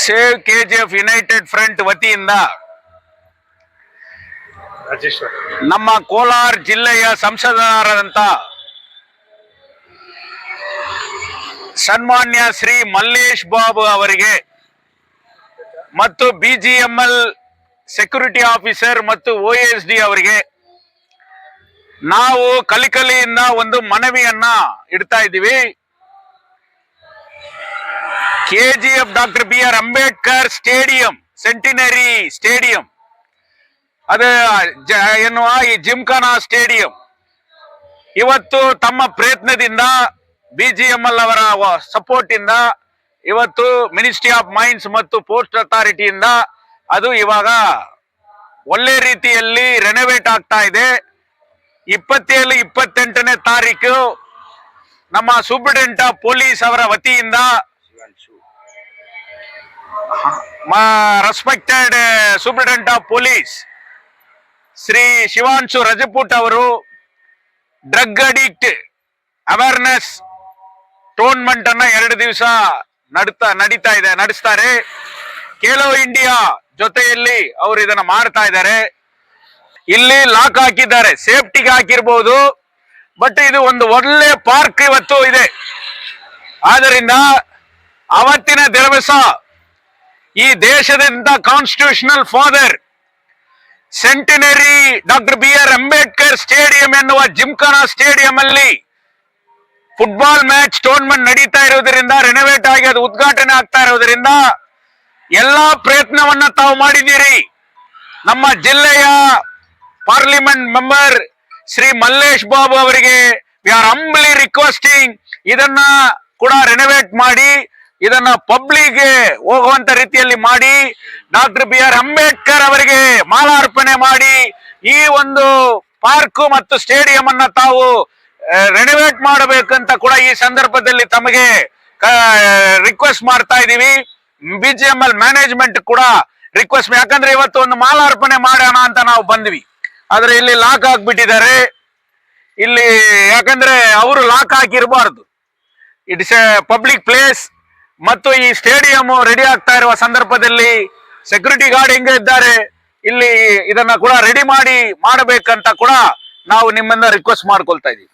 Save KGF United front ವತಿಯಿಂದ ನಮ್ಮ ಕೋಲಾರ ಜಿಲ್ಲೆಯ ಸಂಸದರಾದಂತ ಸನ್ಮಾನ್ಯ ಶ್ರೀ ಮಲ್ಲೇಶ್ ಬಾಬು ಅವರಿಗೆ ಮತ್ತು ಬಿಜಿಎಂಎಲ್ ಸೆಕ್ಯೂರಿಟಿ ಆಫೀಸರ್ ಮತ್ತು OSD ಅವರಿಗೆ ನಾವು ಕಲಿಕಲಿಯಿಂದ ಒಂದು ಮನವಿಯನ್ನ ಇಡ್ತಾ ಇದ್ದೀವಿ. KGF doctor BR Ambedkar stadium, centenary stadium, ಅದೇ ಎನ್ನುವ ಈ ಜಿಮ್ಖಾನಾ ಸ್ಟೇಡಿಯಂ ಇವತ್ತು ತಮ್ಮ ಪ್ರಯತ್ನದಿಂದ BGML ಅವರ ಸಪೋರ್ಟ್ ಇಂದ ಇವತ್ತು ಮಿನಿಸ್ಟ್ರಿ ಆಫ್ ಮೈನ್ಸ್ ಮತ್ತು ಪೋಸ್ಟ್ ಅಥಾರಿಟಿಯಿಂದ ಅದು ಇವಾಗ ಒಳ್ಳೆ ರೀತಿಯಲ್ಲಿ ರೆನೋವೇಟ್ ಆಗ್ತಾ ಇದೆ. 27, 28ನೇ ತಾರೀಕು ನಮ್ಮ ಸೂಪರಿಂಟೆಂಡೆಂಟ್ ಆಫ್ ಪೊಲೀಸ್ ಅವರ ವತಿಯಿಂದ respected superintendent of police Shri Shivanshu Rajput ಅವರು ಡ್ರಗ್ ಅಡಿಕ್ಟ್ ಅವೇರ್ನೆಸ್ ಟೂರ್ನಮೆಂಟ್ ಅನ್ನ 2 ದಿವಸ ನಡೆಸ್ತಾರೆ. ಖೇಲೋ ಇಂಡಿಯಾ ಜೊತೆಯಲ್ಲಿ ಅವರು ಇದನ್ನ ಮಾಡ್ತಾ ಇದ್ದಾರೆ. ಇಲ್ಲಿ ಲಾಕ್ ಹಾಕಿದ್ದಾರೆ, ಸೇಫ್ಟಿಗೆ ಹಾಕಿರ್ಬೋದು, ಬಟ್ ಇದು ಒಂದು ಒಳ್ಳೆ ಪಾರ್ಕ್ ಇವತ್ತು ಇದೆ. ಆದ್ದರಿಂದ ಅವತ್ತಿನ ದಿವಸ ಈ ದೇಶದಿಂದ constitutional father centenary doctor BR Ambedkar stadium ಎನ್ನುವ ಜಿಮ್ಖಾನಾ ಸ್ಟೇಡಿಯಂ ಅಲ್ಲಿ ಫುಟ್ಬಾಲ್ ಮ್ಯಾಚ್ ಟೂರ್ನಮೆಂಟ್ ನಡೀತಾ ಇರೋದ್ರಿಂದ, ರೆನೋವೇಟ್ ಆಗಿ ಅದು ಉದ್ಘಾಟನೆ ಆಗ್ತಾ ಇರೋದ್ರಿಂದ ಎಲ್ಲಾ ಪ್ರಯತ್ನವನ್ನ ತಾವು ಮಾಡಿದ್ದೀರಿ. ನಮ್ಮ ಜಿಲ್ಲೆಯ ಪಾರ್ಲಿಮೆಂಟ್ ಮೆಂಬರ್ ಶ್ರೀ ಮಲ್ಲೇಶ್ ಬಾಬು ಅವರಿಗೆ ವಿ ಆರ್ ಹಂಬ್ಲಿ ರಿಕ್ವೆಸ್ಟಿಂಗ್ ಇದನ್ನ ಕೂಡ ರೆನೋವೇಟ್ ಮಾಡಿ ಇದನ್ನ ಪಬ್ಲಿಕ್ ಹೋಗುವಂತ ರೀತಿಯಲ್ಲಿ ಮಾಡಿ ಡಾಕ್ಟರ್ BR ಅಂಬೇಡ್ಕರ್ ಅವರಿಗೆ ಮಾಲಾರ್ಪಣೆ ಮಾಡಿ ಈ ಒಂದು ಪಾರ್ಕ್ ಮತ್ತು ಸ್ಟೇಡಿಯಂ ಅನ್ನ ತಾವು ರೆನೋವೇಟ್ ಮಾಡಬೇಕಂತ ಕೂಡ ಈ ಸಂದರ್ಭದಲ್ಲಿ ತಮಗೆ ರಿಕ್ವೆಸ್ಟ್ ಮಾಡ್ತಾ ಇದೀವಿ. BGML ಮ್ಯಾನೇಜ್ಮೆಂಟ್ ಕೂಡ ರಿಕ್ವೆಸ್ಟ್, ಯಾಕಂದ್ರೆ ಇವತ್ತು ಒಂದು ಮಾಲಾರ್ಪಣೆ ಮಾಡೋಣ ಅಂತ ನಾವು ಬಂದ್ವಿ, ಆದ್ರೆ ಇಲ್ಲಿ ಲಾಕ್ ಹಾಕ್ಬಿಟ್ಟಿದ್ದಾರೆ. ಇಲ್ಲಿ ಯಾಕಂದ್ರೆ ಅವರು ಲಾಕ್ ಹಾಕಿರಬಾರ್ದು, ಇಟ್ಸ್ ಎ ಪಬ್ಲಿಕ್ ಪ್ಲೇಸ್. ಮತ್ತು ಈ ಸ್ಟೇಡಿಯಂ ರೆಡಿ ಆಗ್ತಾ ಇರುವ ಸಂದರ್ಭದಲ್ಲಿ ಸೆಕ್ಯೂರಿಟಿ ಗಾರ್ಡ್ ಹೆಂಗೆ ಇದ್ದಾರೆ, ಇಲ್ಲಿ ಇದನ್ನ ಕೂಡ ರೆಡಿ ಮಾಡಬೇಕಂತ ಕೂಡ ನಾವು ನಿಮ್ಮಿಂದ ರಿಕ್ವೆಸ್ಟ್ ಮಾಡ್ಕೊಳ್ತಾ ಇದೀವಿ.